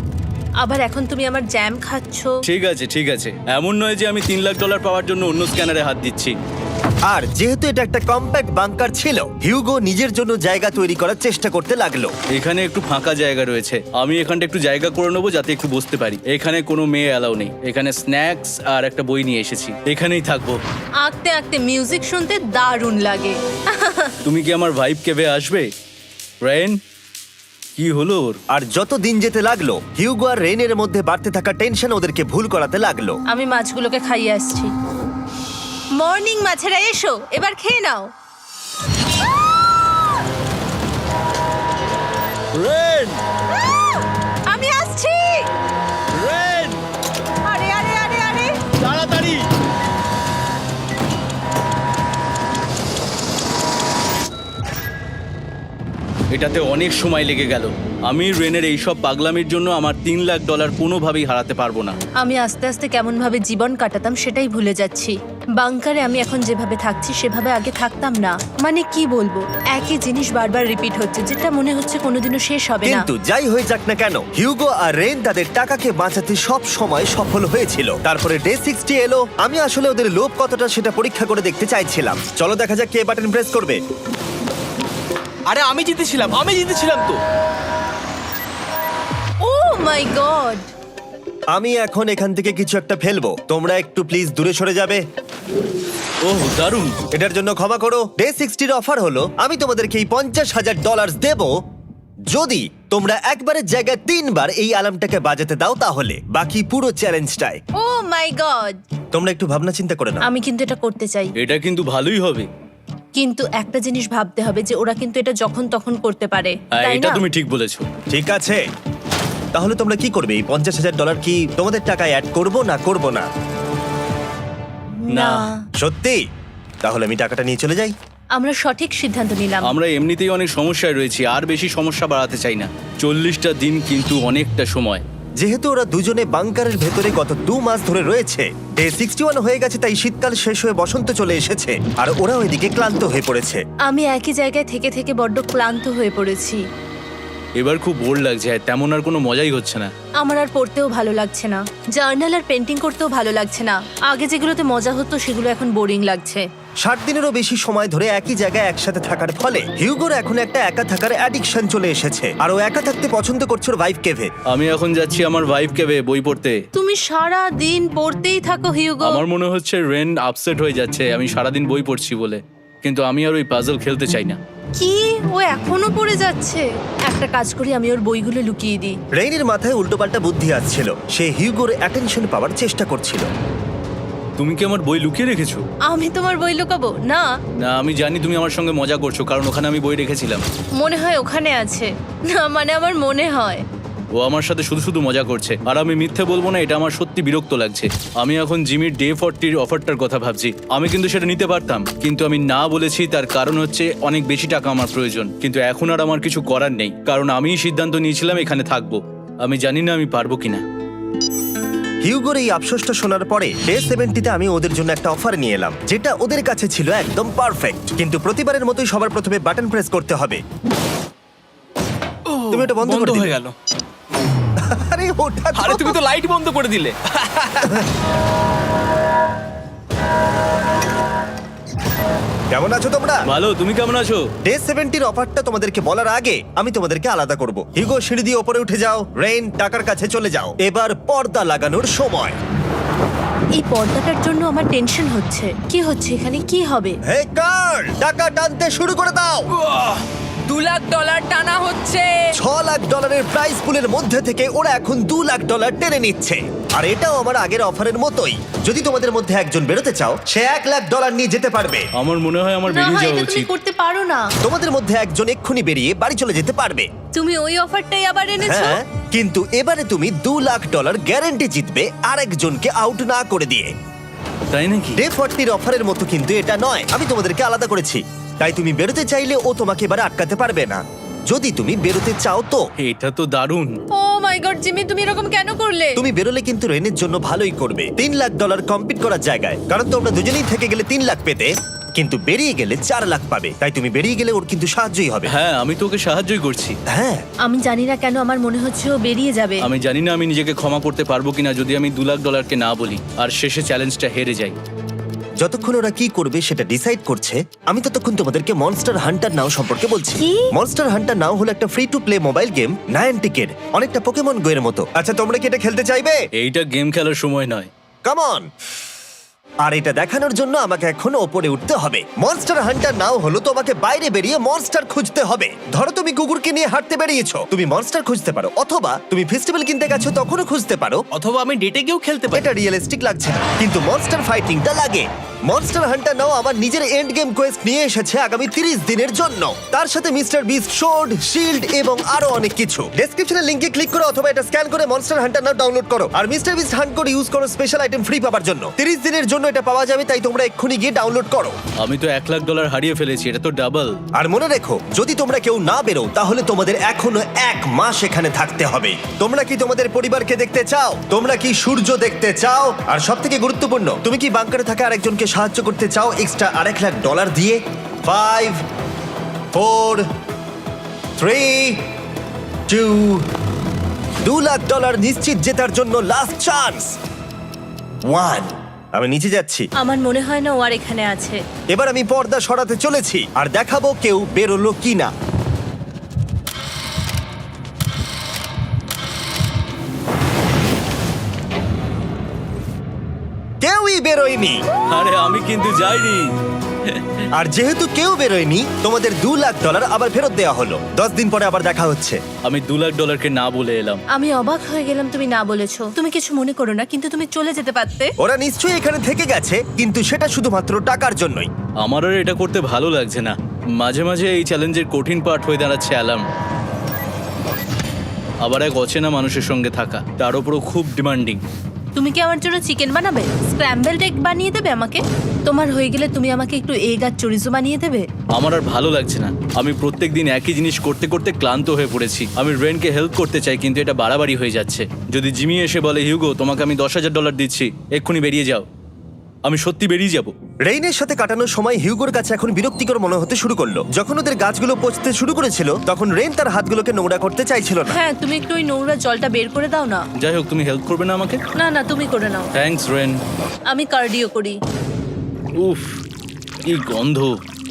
আবার এখন তুমি আমার জ্যাম খাচ্ছ। ঠিক আছে ঠিক আছে, এমন নয় যে আমি $3,00,000 পাওয়ার জন্য অন্য স্ক্যানারে হাত দিচ্ছি। আর যেহেতু এটা একটা কম্প্যাক্ট বাংকার ছিল, হিউগো নিজের জন্য জায়গা তৈরি করার চেষ্টা করতে লাগলো। এখানে একটু ফাঁকা জায়গা রয়েছে, আমি এখানটা একটু জায়গা করে নেবো যাতে একটু বসতে পারি। এখানে কোনো মেয়ে অ্যালাউ নেই। এখানে স্ন্যাক্স আর একটা বই নিয়ে এসেছি, এখানেই থাকবো। আঁকতে আঁকতে মিউজিক শুনতে দারুণ লাগে। তুমি কি আমার ভাইব কেভে আসবে? রেন, কি হলো ওর? আর যত দিন যেতে লাগলো, হিউগো আর রেনের মধ্যে বাড়তে থাকা টেনশন ওদেরকে ভুল করাতে লাগলো। আমি মাছগুলোকে খাইয়ে আসছি। মর্নিং মাছেরা, এসো এবার খেয়ে নাও। রেন, আমি আসছি। রেন, আরে আরে আরে আরে, তাড়াতাড়ি! এটাতে অনেক সময় লেগে গেল। আমি রেনের এইসব পাগলামির জন্য আমার $3,00,000 কোনোভাবেই হারাতে পারবো না। আমি আস্তে আস্তে কেমন ভাবে জীবন কাটাতাম সেটাই ভুলে যাচ্ছি। বাংকারে আমি এখন যেভাবে থাকছি সেভাবে আগে থাকতাম না। মানে কি বলবো, একই জিনিস বারবার রিপিট হচ্ছে, যেটা মনে হচ্ছে কোনোদিনও শেষ হবে না। কিন্তু যাই হয়ে যাক না কেন, হিউগো আর রেন তাদের টাকাকে বাঁচাতে সব সময় সফল হয়েছিল। তারপরে ডে 60 এলো। আমি আসলে ওদের লোভ কতটা সেটা পরীক্ষা করে দেখতে চাইছিলাম। চলো দেখা যাক কে বাটন প্রেস করবে। আরে আমি জিতেছিলাম তো। ও মাই গড! আমি এখন এখান থেকে কিছু একটা ফেলবো। তোমরা একটু প্লিজ দূরে সরে যাবে। ওহ দারুণ! এটার জন্য ক্ষমা করো। ডে 60-র অফার হলো আমি তোমাদেরকে এই $50,000 দেব যদি তোমরা একবারের জায়গায় 3 বার এই অ্যালার্মটাকে বাজাতে দাও। তাহলে বাকি পুরো চ্যালেঞ্জটাই ও মাই গড! তোমরা একটু ভাবনা চিন্তা করে নাও। আমি কিন্তু এটা করতে চাই, এটা কিন্তু ভালোই হবে। কিন্তু একটা জিনিস ভাবতে হবে যে ওরা কিন্তু এটা যখন তখন করতে পারে, হ্যাঁ, তাই এটা না? তুমি ঠিক বলেছো। ঠিক আছে, তাহলে তোমরা কি করবে? এই $50,000 কি তোমাদের টাকায় অ্যাড করবো না করবো না? না, সত্যি? তাহলে আমি টাকাটা নিয়ে চলে যাই। আমরা সঠিক সিদ্ধান্ত নিলাম। আমরা এমনিতেই অনেক সমস্যায় রয়েছি, আর বেশি সমস্যা বাড়াতে চাই না। 40টা দিন কিন্তু অনেকটা সময়। যেহেতু ওরা দুজনে বাংকারের ভেতরে গত 2 মাস ধরে রয়েছে, ডে 61 হয়ে গেছে, তাই শীতকাল শেষ হয়ে বসন্ত চলে এসেছে, আর ওরা ওইদিকে ক্লান্ত হয়ে পড়েছে। আমি একই জায়গায় থেকে থেকে বড্ড ক্লান্ত হয়ে পড়েছি। এবার খুব বোর লাগছে, তেমন আর কোনো মজাই হচ্ছে না। আমার আর পড়তেও ভালো লাগছে না, জার্নাল আর পেন্টিং করতেও ভালো লাগছে না। আগে যেগুলোতে মজা হতো সেগুলো এখন বোরিং লাগছে। 60 দিনেরও বেশি সময় ধরে একই জায়গায় একসাথে থাকার ফলে হিউগোর এখন একটা একা থাকার অ্যাডিকশন চলে এসেছে, আর ও একা থাকতে পছন্দ করছে ওর ভাইফ কেভে। আমি এখন যাচ্ছি আমার ভাইফ কেভে বই পড়তে। তুমি সারা দিন পড়তেই থাকো হিউগো। আমার মনে হচ্ছে রেন আপসেট হয়ে যাচ্ছে আমি সারাদিন বই পড়ছি বলে, কিন্তু আমি আর ওই পাজল খেলতে চাই না। কি, ও এখনো পড়ে যাচ্ছে? একটা কাজ করি, আমি ওর বইগুলো লুকিয়ে দিই। রেইনের মাথায় উল্টোপাল্টা বুদ্ধি আসছিল। সে হিউগোর অ্যাটেনশন পাওয়ার চেষ্টা করছিল। তুমি কি আমার বই লুকিয়ে রেখেছো? আমি তোমার বই লুকাবো না? না, আমি জানি তুমি আমার সঙ্গে মজা করছো, কারণ ওখানে আমি বই রেখেছিলাম। মনে হয় ওখানে আছে। না মানে আমার মনে হয়। ও আমার সাথে শুধু শুধু মজা করছে, আর আমি মিথ্যে বলবো না, এটা আমার সত্যি বিরক্ত লাগছে। আমি এখন জিমির ডে 40 অফারটার কথা ভাবছি। আমি কিন্তু সেটা নিতে পারতাম, কিন্তু আমি না বলেছি, তার কারণ হচ্ছে অনেক বেশি টাকা আমার প্রয়োজন। কিন্তু এখন আর আমার কিছু করার নেই, কারণ আমিই সিদ্ধান্ত নিয়েছিলাম এখানে থাকবো। আমি জানি না আমি পারবো কিনা। হিউগোর এই আফসোসটা শোনার পরে ডে 70-তে আমি ওদের জন্য একটা অফার নিয়ে এলাম, যেটা ওদের কাছে ছিল একদম পারফেক্ট। কিন্তু প্রতিবারের মতোই সবার প্রথমে বাটন প্রেস করতে হবে। তুমি এটা বন্ধ করে হয়ে দিলে। গেল। আরে ওটা আরে তুমি তো লাইট বন্ধ করে দিলে। কেমন আছো তোমরা? ভালো, তুমি কেমন আছো? ডে 70-র অফারটা তোমাদেরকে বলার আগে আমি তোমাদেরকে আলাদা করব। হিউগো, সিঁড়ি দিয়ে ওপরে উঠে যাও। রেইন, টাকার কাছে চলে যাও। এবার পর্দা লাগানোর সময়। এই পর্দাটার জন্য আমার টেনশন হচ্ছে। কি হচ্ছে এখানে? কি হবে? হে কার্ল, টাকা টানতে শুরু করে দাও। $2 লাখ টানা হচ্ছে। $6 লাখ প্রাইস পুলের মধ্যে থেকে ওরা এখন $2 লাখ টেনে নিচ্ছে। আর এটাও আমার আগের অফারের মতোই। যদি তোমাদের মধ্যে একজন বেরোতে চাও, সে $1 লাখ নিয়ে যেতে পারবে। আমার মনে হয় আমার না বেরিয়ে হয় যাওয়া এটা তুমি উচিত। করতে পারো না। তোমাদের মধ্যে একজন এক্ষুনি বেরিয়ে বাড়ি চলে যেতে পারবে। তুমি ওই অফারটাই আবার এনেছো। হ্যাঁ, কিন্তু এবারে তুমি $2 লাখ গ্যারান্টি জিতবে আরেকজনকে আউট না করে দিয়ে। তাই নাকি? ডে 40-র অফারের মতো কিন্তু এটা নয়। আমি তোমাদেরকে আলাদা করেছি, তাই তুমি বেরোতে চাইলে ও তোমাকে এবারে আটকাতে পারবে না। যদি তুমি বেরোতে চাও তো। এটা তো দারুণ। ও মাই গড জিমি, তুমি এরকম কেন করলে? তুমি বেরোলে কিন্তু রেনের জন্য ভালোই করবে। $3 লাখ কম্পিট করার জায়গায়, কারণ তোমরা দুজনেই থেকে গেলে 3 লাখ পেতে, কিন্তু বেরিয়ে গেলে 4 লাখ পাবে। তাই তুমি বেরিয়ে গেলে ওর কিন্তু সাহায্যই হবে। হ্যাঁ, আমি তোকে সাহায্যই করছি। হ্যাঁ, আমি জানি না কেন আমার মনে হচ্ছে ও বেরিয়ে যাবে। আমি জানি না আমি নিজেকে ক্ষমা করতে পারবো কিনা যদি আমি $2 লাখ না বলি আর শেষে চ্যালেঞ্জটা হেরে যাই। যতক্ষণ ওরা কি করবে সেটা ডিসাইড করছে, আমি ততক্ষণ তোমাদেরকে মনস্টার হান্টার নাও সম্পর্কে বলছি। কি? মনস্টার হান্টার নাও হলো একটা free to play mobile game, নায়ান্টিকের, অনেকটা পোকেমন গো এর মতো। আচ্ছা, তোমরা কি এটা খেলতে চাইবে? এইটা গেম খেলার সময় নয়। Come on. আর এটা দেখানোর জন্য আমাকে এখন ওপরে উঠতে হবে। মনস্টার হান্টার নাও হলো তোমাকে বাইরে বেরিয়ে মনস্টার খুঁজতে হবে। ধরো তুমি কুকুরকে নিয়ে হাঁটতে বেরিয়েছো, তুমি মনস্টার খুঁজতে পারো, অথবা তুমি ফেস্টিভ্যাল কিনতে গেছো তখনও খুঁজতে পারো। অথবা আমি ডেটে গিয়েও খেলতে পারি। এটা রিয়েলিস্টিক লাগছে না, কিন্তু মনস্টার ফাইটিংটা লাগে। মনস্টার হান্টার নাও আমার নিজের এন্ড গেম কোয়েস্ট নিয়ে এসেছে আগামী 30 দিনের জন্য। তার সাথে মিস্টার বিস্ট সোর্ড, শিল্ড এবং আরো অনেক কিছু। ডেসক্রিপশনের লিংকে ক্লিক করো অথবা এটা স্ক্যান করে মনস্টার হান্টার নাও ডাউনলোড করো। আর মিস্টার বিস্ট হান্ট করে ইউজ করো স্পেশাল আইটেম ফ্রি পাওয়ার জন্য। 30 দিনের জন্য এটা পাওয়া যাবে, তাই তোমরা এক্ষুনি গিয়ে ডাউনলোড করো। আমি তো $1 লাখ হারিয়ে ফেলেছি, এটা তো ডাবল। আর মনে রেখো, যদি তোমরা কেউ না বেরো তাহলে তোমাদের এখনো 1 মাস এখানে থাকতে হবে। তোমরা কি তোমাদের পরিবারকে দেখতে চাও? তোমরা কি সূর্য দেখতে চাও? আর সবথেকে গুরুত্বপূর্ণ, তুমি কি বাংকারে থাকা আরেকজনকে সাহায্য করতে চাও এক্সট্রা $1 লাখ দিয়ে? 5 4 3 2 $2 লাখ নিশ্চিত জেতার জন্য লাস্ট চান্স। 1। আমি নিচে যাচ্ছি। আমার মনে হয় না ও আর এখানে আছে। এবার আমি পর্দা সরাতে চলেছি আর দেখাবো কেউ বেরোলো কিনা। কেউই বেরোয়নি। আরে আমি কিন্তু যাইনি। আর যেহেতু কেউ বেরোয়নি, তোমাদের $2 লাখ আবার ফেরত দেওয়া হলো। 10 দিন পরে আবার দেখা হচ্ছে। আমি $2 লাখ না বলে এলাম। আমি অবাক হয়ে গেলাম তুমি না বলেছো। তুমি কিছু মনে করো না, কিন্তু তুমি চলে যেতে পারতে। ওরা নিশ্চয়ই এখানে থেকে গেছে, কিন্তু সেটা শুধুমাত্র টাকার জন্যই। আমার আর এটা করতে ভালো লাগছে না। মাঝে মাঝে এই চ্যালেঞ্জের কঠিন পার্ট হয়ে দাঁড়াচ্ছে অ্যালার্ম। আবার এক অচেনা মানুষের সঙ্গে থাকা, তার উপরও খুব ডিমান্ডিং। তুমি কি আমার জন্য চিকেন বানাবে? স্ক্র্যাম্বলড এগ বানিয়ে দেবে আমাকে? তোমার হয়ে গেলে তুমি আমাকে একটু এগ আর চরিজো বানিয়ে দেবে? আমার আর ভালো লাগছে না। আমি প্রত্যেকদিন একই জিনিস করতে করতে ক্লান্ত হয়ে পড়েছি। আমি রেনকে হেল্প করতে চাই, কিন্তু এটা বাড়াবাড়ি হয়ে যাচ্ছে। যদি জিমি এসে বলে, হিউগো তোমাকে আমি $10,000 দিচ্ছি, এক্ষুনি বেরিয়ে যাও, আমি সত্যি বেরিয়ে যাব। রেইনের সাথে কাটানোর সময় হিউগোর কাছে এখন বিরক্তিকর মনে হতে শুরু করলো। যখন ওদের গাছগুলো পচতে শুরু করেছিল, তখন রেইন তার হাতগুলোকে নোংরা করতে চাইছিল না। হ্যাঁ, তুমি একটু ওই নোংরা জলটা বের করে দাও না। যাই হোক, তুমি হেল্প করবে না আমাকে? না না, তুমি করে নাও। Thanks Ren. আমি কার্ডিও করি। উফ, কি গন্ধ।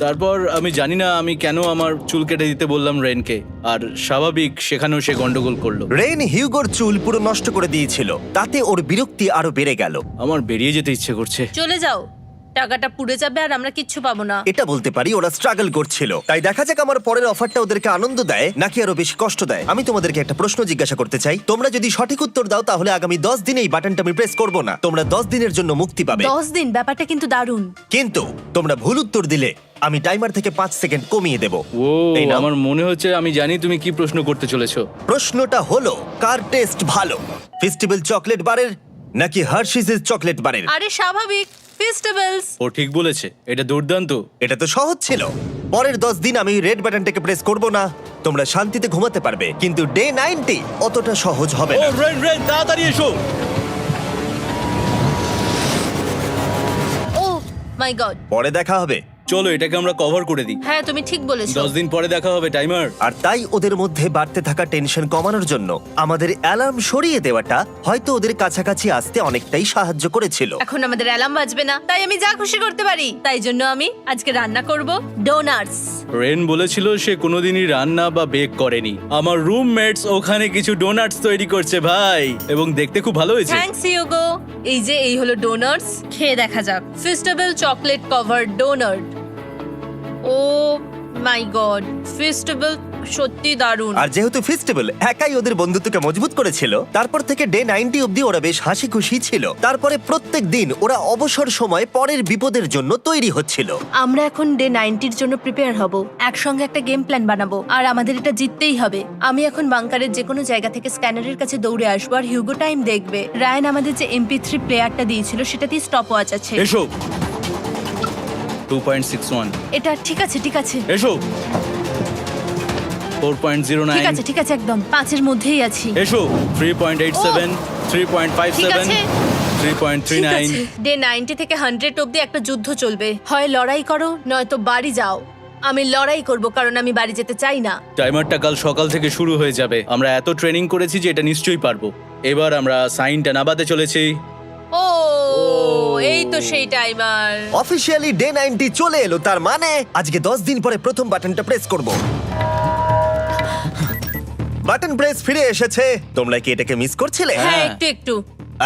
তারপর আমি জানি না আমি কেন আমার চুল কেটে দিতে বললাম রেনকে, আর স্বাভাবিক সেখানেও সে গন্ডগোল করলো। রেইন হিউগোর চুল পুরো নষ্ট করে দিয়েছিল, তাতে ওর বিরক্তি আরো বেড়ে গেল। আমার বেরিয়ে যেতে ইচ্ছে করছে। চলে যাও, টাকাটা পুড়ে যাবে আর আমরা কিচ্ছু পাবো না। এটা বলতে পারি ওরা স্ট্রাগল করছিল। তাই দেখা যাক আমার পরের অফারটা ওদেরকে আনন্দ দেয় নাকি আরো বেশি কষ্ট দেয়। আমি তোমাদেরকে একটা প্রশ্ন জিজ্ঞাসা করতে চাই। তোমরা যদি সঠিক উত্তর দাও তাহলে আগামী 10 দিনে এই বাটনটা আমি প্রেস করব না। তোমরা 10 দিনের জন্য মুক্তি পাবে। 10 দিন? ব্যাপারটা কিন্তু দারুণ। কিন্তু তোমরা ভুল উত্তর দিলে আমি টাইমার থেকে 5 সেকেন্ড কমিয়ে দেব। ও এই নাও। আমার মনে হচ্ছে আমি জানি তুমি কি প্রশ্ন করতে চলেছো। প্রশ্নটা হলো কার টেস্ট ভালো, ফেস্টিভ্যাল চকলেট বারের নাকি হার্শিসের চকলেট বারের? আরে স্বাভাবিক, ফেস্টিভ্যালস। ও ঠিক বলেছে, এটা দুর্দান্ত। এটা তো সহজ ছিল। পরের 10 দিন আমি রেড বাটনটাকে প্রেস করব না, তোমরা শান্তিতে ঘুমাতে পারবে। কিন্তু ডে 90 অতটা সহজ হবে ও না। রেন রেন তাড়াতাড়ি এসো। ও মাই গড। পরে দেখা হবে। চলো এটাকে আমরা কভার করে দিই। হ্যাঁ তুমি ঠিক বলেছো। 10 দিন পরে দেখা হবে টাইমার। আর তাই ওদের মধ্যে বাড়তে থাকা টেনশন কমানোর জন্য আমাদের অ্যালার্ম সরিয়ে দেওয়াটা হয়তো ওদের কাছাকাছি আসতে অনেকটাই সাহায্য করেছিল। এখন আমাদের অ্যালার্ম বাজবে না, তাই আমি যা খুশি করতে পারি। তাই জন্য আমি আজকে রান্না করব ডোনাটস। রেন বলেছিল সে কোনোদিনই রান্না বা বেক করেনি। আমার রুমমেটস ওখানে কিছু ডোনাটস তৈরি করছে ভাই, এবং দেখতে খুব ভালো হয়েছে। Thanks Yugo. এই হলো ডোনাটস, খেয়ে দেখা যাক। Festival chocolate covered donut. Oh my god, festival সত্যি দারুণ। আর যেহেতু ফেস্টিভ্যাল একাই ওদের বন্ধুত্বকে মজবুত করেছিল, তারপর থেকে ডে 90 অব্দি ওরা বেশ হাসি খুশি ছিল। তারপরে প্রত্যেক দিন ওরা অবসর সময় পরের বিপদের জন্য তৈরি হচ্ছিল। আমরা এখন ডে 90-র জন্য প্রিপেয়ার হব, একসঙ্গে একটা গেম প্ল্যান বানাবো, আর আমাদের এটা জিততেই হবে। আমি এখন বাংকারের যে কোনো জায়গা থেকে স্ক্যানারের কাছে দৌড়ে আসবো, আর হিউগো টাইম দেখবে। রায়ান আমাদের যে MP3 প্লেয়ারটা দিয়েছিল সেটাতেই স্টপ ওয়াচ আছে। এসো 2.61। এটা ঠিক আছে, ঠিক আছে, এসো 4.09। ঠিক আছে, ঠিক আছে, একদম 5-এর মধ্যেই আছি। এসো 3.87, ঠিক 3.57, আছে। 3.39। ডে 90 থেকে 100 অব্দি একটা যুদ্ধ চলবে। হয় লড়াই করো, নয়তো বাড়ি যাও। আমি লড়াই করব, কারণ আমি বাড়ি যেতে চাই না। টাইমারটা কাল সকাল থেকে শুরু হয়ে যাবে। আমরা এত ট্রেনিং করেছি যে এটা নিশ্চয়ই পারবো। এবার আমরা সাইনটা নাবাতে চলেছি। ও এই তো সেই টাইমার। অফিসিয়ালি ডে 90 চলে এলো, তার মানে আজকে 10 দিন পরে প্রথম বাটনটা প্রেস করব। বাটন প্রেস ফিরে এসেছে। তোমরা কি এটাকে মিস করছিলে? হ্যাঁ, একটু একটু।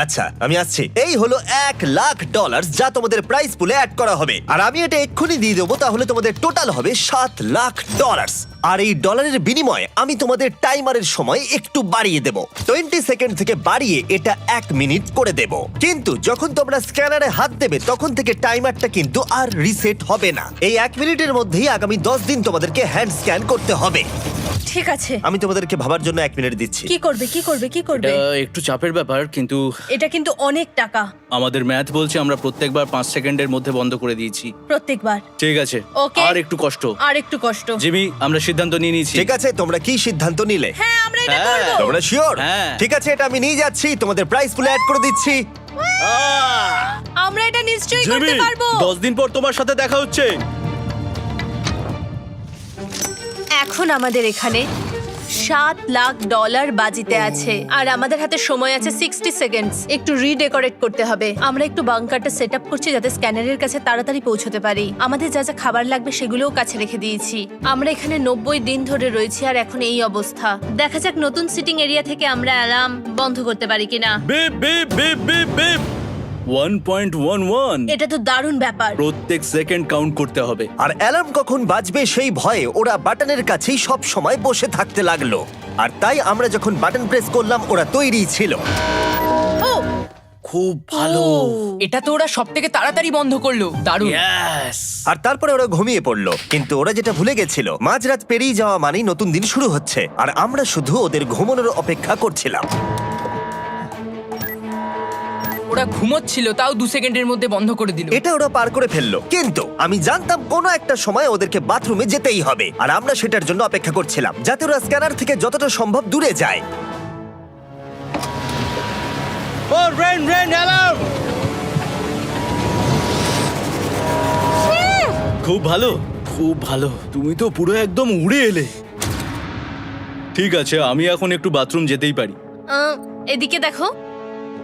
আচ্ছা আমি আসছি। এই হলো $1,00,000 যা তোমাদের প্রাইস পুলে অ্যাড করা হবে, আর আমি এটা এক্ষুনি দিয়ে দেবো। তাহলে তোমাদের টোটাল হবে $7,00,000। আর এই ডলারের বিনিময়ে আমি তোমাদের টাইমারের সময় একটু বাড়িয়ে দেব। 20 সেকেন্ড থেকে বাড়িয়ে এটা 1 মিনিট করে দেব। কিন্তু যখন তোমরা স্ক্যানারে হাত দেবে তখন থেকে টাইমারটা কিন্তু আর রিসেট হবে না। এই 1 মিনিটের মধ্যেই আগামী 10 দিন তোমাদেরকে হ্যান্ড স্ক্যান করতে হবে। ঠিক আছে। আমি তোমাদেরকে ভাবার জন্য 1 মিনিট দিচ্ছি। কি করবে, কি করবে, কি করবে? এটা একটু চাপের ব্যাপার, কিন্তু এটা কিন্তু অনেক টাকা। আমাদের ম্যাথ বলছে আমরা প্রত্যেকবার 5 সেকেন্ডের মধ্যে বন্ধ করে দিয়েছি। প্রত্যেকবার। ঠিক আছে, Okay. আর একটু কষ্ট। আর একটু কষ্ট। জিমি, আমরা সিদ্ধান্ত নিয়ে নিয়েছি। ঠিক আছে, তোমরা কি সিদ্ধান্ত নিলে? হ্যাঁ, আমরা এটা হ্যাঁ। করব। তোমরা শিওর? হ্যাঁ। ঠিক আছে, এটা আমি নিয়ে যাচ্ছি, তোমাদের প্রাইস পুলে অ্যাড করে দিচ্ছি। আমরা এটা নিশ্চয়ই জিমি, করতে পারবো। 10 দিন পর তোমার সাথে দেখা হচ্ছে। এখন আমাদের এখানে $7,00,000 বাজিতে আছে, আর আমাদের হাতে সময় আছে 60 সেকেন্ডস। একটু রিডেকোরেট করতে হবে। আমরা একটু বাংকারটা সেট আপ করছি যাতে স্ক্যানারের কাছে তাড়াতাড়ি পৌঁছতে পারি। আমাদের যা যা খাবার লাগবে সেগুলোও কাছে রেখে দিয়েছি। আমরা এখানে 90 দিন ধরে রয়েছি, আর এখন এই অবস্থা। দেখা যাক নতুন সিটিং এরিয়া থেকে আমরা অ্যালার্ম বন্ধ করতে পারি কিনা। Beep beep beep beep beep 1.11। এটা তো দারুণ ব্যাপার। প্রত্যেক সেকেন্ড কাউন্ট করতে হবে। আর অ্যালার্ম কখন বাজবে সেই ভয়ে ওরা বাটনের কাছেই সব সময় বসে থাকতে লাগলো। আর তাই আমরা যখন বাটন প্রেস করলাম ওরা তৈরি ছিল। ও খুব ভালো। এটা তো ওরা সব থেকে তাড়াতাড়ি বন্ধ করলো। দারুণ। ইয়েস। আর তারপরে ওরা ঘুমিয়ে পড়লো। কিন্তু ওরা যেটা ভুলে গেছিল, মাঝরাত পেরিয়ে যাওয়া মানেই নতুন দিন শুরু হচ্ছে, আর আমরা শুধু ওদের ঘুমানোর অপেক্ষা করছিলাম। ওরা ঘুমোচ্ছিল, তাও 2 সেকেন্ডের মধ্যে বন্ধ করে দিল। এটা ওরা পার করে ফেললো, কিন্তু আমি জানতাম কোনো একটা সময় ওদেরকে বাথরুমে যেতেই হবে, আর আমরা সেটার জন্য অপেক্ষা করছিলাম যাতে ওরা স্ক্যানার থেকে যতটা সম্ভব দূরে যায়। ও রেন রেন অ্যালার্ম। খুব ভালো, খুব ভালো। তুমি তো পুরো একদম উড়ে এলে। ঠিক আছে, আমি এখন একটু বাথরুম যেতেই পারি। এদিকে দেখো,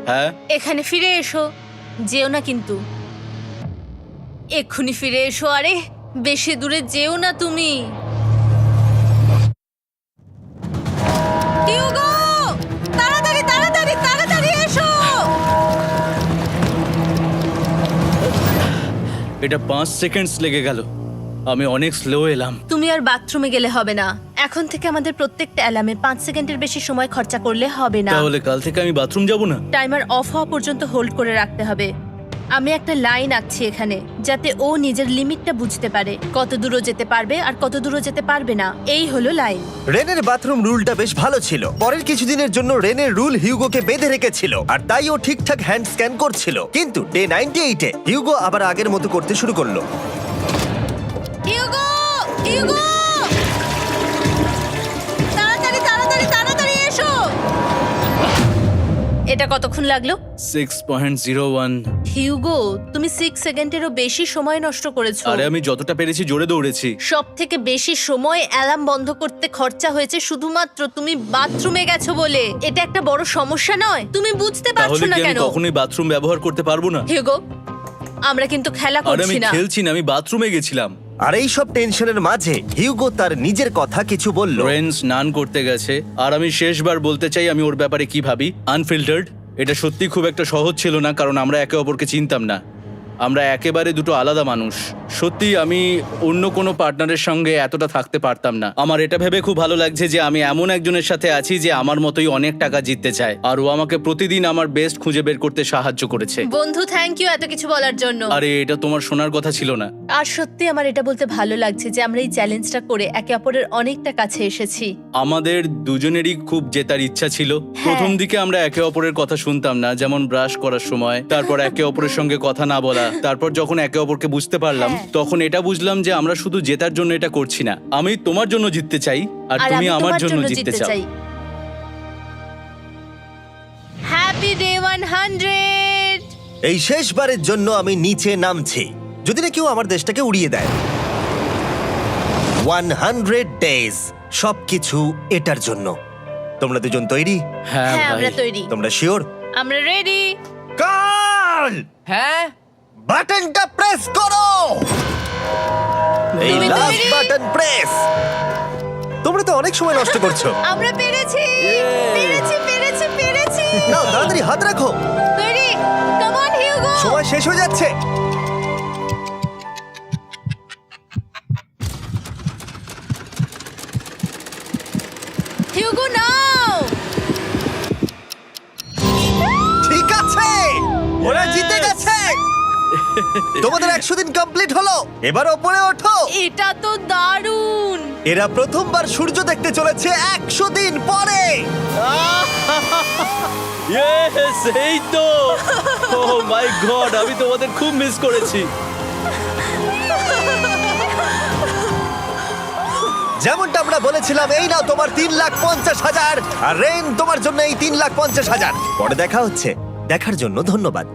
হ্যাঁ, এখানে ফিরে এসো। যেও না কিন্তু, এক্ষুনি ফিরে এসো। আরে বেশি দূরে যেও না তুমি। টিউগো, তাড়াতাড়ি তাড়াতাড়ি তাড়াতাড়ি এসো। এটা 5 সেকেন্ডস লেগে গেল। আমি অনেক স্লো এলাম। তুমি আর বাথরুমে গেলে হবে না। এখন থেকে আমাদের প্রত্যেকটা অ্যালার্মে 5 সেকেন্ডের বেশি সময় খরচা করলে হবে না। তাহলে কাল থেকে আমি বাথরুম যাব না। টাইমার অফ হওয়া পর্যন্ত হোল্ড করে রাখতে হবে। আমি একটা লাইন আঁকছি এখানে যাতে ও নিজের লিমিটটা বুঝতে পারে, কত দূরও যেতে পারবে আর কত দূরও যেতে পারবে না। এই হলো লাইন। রেনের বাথরুম রুলটা বেশ ভালো ছিল। পরের কিছুদিনের জন্য রেনের রুল হিউগোকে বেঁধে রেখেছিল, আর তাই ও ঠিকঠাক হ্যান্ড স্ক্যান করছিল। কিন্তু ডে 98-এ হিউগো আবার আগের মতো করতে শুরু করলো। হিউগো, হিউগো, তাড়াতাড়ি তাড়াতাড়ি তাড়াতাড়ি এসো। এটা কতক্ষণ লাগলো? 6.01। হিউগো, তুমি 6 সেকেন্ডেরও বেশি সময় নষ্ট করেছো। আরে আমি যতটা পেরেছি জোরে দৌড়েছি। সব থেকে বেশি সময় অ্যালার্ম বন্ধ করতে খরচা হয়েছে শুধুমাত্র তুমি বাথরুমে গেছো বলে। এটা একটা বড় সমস্যা নয়? তুমি বুঝতে পারছো তাহলে না কি আমি কেন? কখনোই বাথরুম ব্যবহার করতে পারবো না? হিউগো, আমরা কিন্তু খেলা আরে আমি করছি না। খেলছি না, আমি বাথরুমে গেছিলাম। আর এই সব টেনশনের মাঝে হিউগো তার নিজের কথা কিছু বলল। রেন স্নান করতে গেছে, আর আমি শেষবার বলতে চাই আমি ওর ব্যাপারে কি ভাবি। আনফিল্টার্ড, এটা সত্যি খুব একটা সহজ ছিল না, কারণ আমরা একে অপরকে চিনতাম না। আমরা একেবারে দুটো আলাদা মানুষ। সত্যি আমি অন্য কোনো পার্টনারের সঙ্গে এতটা থাকতে পারতাম না। আমার এটা ভেবে খুব ভালো লাগছে যে আমি এমন একজনের সাথে আছি যে আমার মতোই অনেক টাকা জিততে চায়, আর ও আমাকে প্রতিদিন আমার বেস্ট খুঁজে বের করতে সাহায্য করেছে। বন্ধু, থ্যাংক ইউ এত কিছু বলার জন্য। আরে এটা তোমার শোনার কথা ছিল না। আর সত্যি আমার এটা বলতে ভালো লাগছে যে আমরা এই চ্যালেঞ্জটা করে একে অপরের অনেকটা কাছে এসেছি। আমাদের দুজনেরই খুব জেতার ইচ্ছা ছিল। প্রথম দিকে আমরা একে অপরের কথা শুনতাম না, যেমন ব্রাশ করার সময়, তারপর একে অপরের সঙ্গে কথা না বলা। তারপর যখন একে অপরকে বুঝতে পারলাম, তখন এটা বুঝলাম যে আমরা শুধু জেতার জন্য এটা করছি না। আমি তোমার জন্য জিততে চাই, আর তুমি আমি আমার তোমার জন্য জিততে চাও। Happy day 100। এই শেষবারের জন্য আমি নিচে নামছি, যদি না কেউ আমার দেশটাকে উড়িয়ে দেয়। 100 ডেজ, সবকিছু এটার জন্য। তোমরা দুজন তৈরি? হ্যাঁ হ্যাঁ, আমরা ভাই। তৈরি, তোমরা শিওর? আমরা রেডি। কাল হ্যাঁ, বাটনটা প্রেস করো। এই তুমি লাস্ট তৈরি? Button press. তোমরা তো অনেক সময় নষ্ট করছো। আমরা পেরেছি, পেরেছি, পেরেছি, পেরেছি। নাও তাড়াতাড়ি হাত রাখো, তৈরি? Come on Hugo. সময় শেষ হয়ে যাচ্ছে। হিউগো নাও। ঠিক আছে, ওরা জিতে গেছে। তোমাদের 100 দিন কমপ্লিট হলো, এবার ওপরে ওঠো। এটা তো দারুণ। এরা প্রথমবার সূর্য দেখতে চলেছে 100 দিন পরে। Yes, এই তো। Oh my God, আমি তোমাদের খুব মিস করেছি। যেমনটা আমরা বলেছিলাম, এই নাও তোমার 3,50,000, আর রেন তোমার জন্য এই 3,50,000। পরে দেখা হচ্ছে, দেখার জন্য ধন্যবাদ।